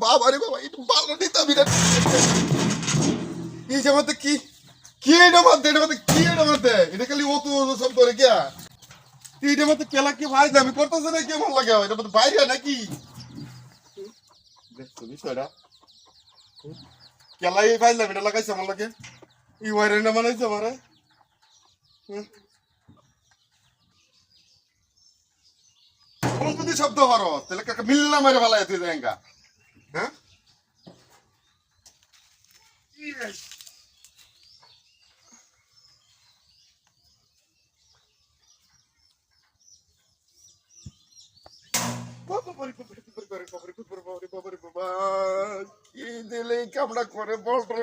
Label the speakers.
Speaker 1: বাবা রে বাবা এটা ভালো নিতে বিরাট এই জামাতে কি কি এটা মধ্যে কি এটা মধ্যে এটা খালি অত সব করে কে এটা মধ্যে কেলা কি ভাই আমি করতেছে না কেমন লাগে এটা মধ্যে বাইরে নাকি দেখছো বিষয়টা কেলা এই ভাই এটা লাগাইছে আমার লাগে এই ওয়ারে না বানাইছে আমারে যদি শব্দ করো তাহলে কাকা মিলনা মেরে ভালো তুই দেঙ্গা হ্যাঁ কি দিলে কামড়া করে বল রে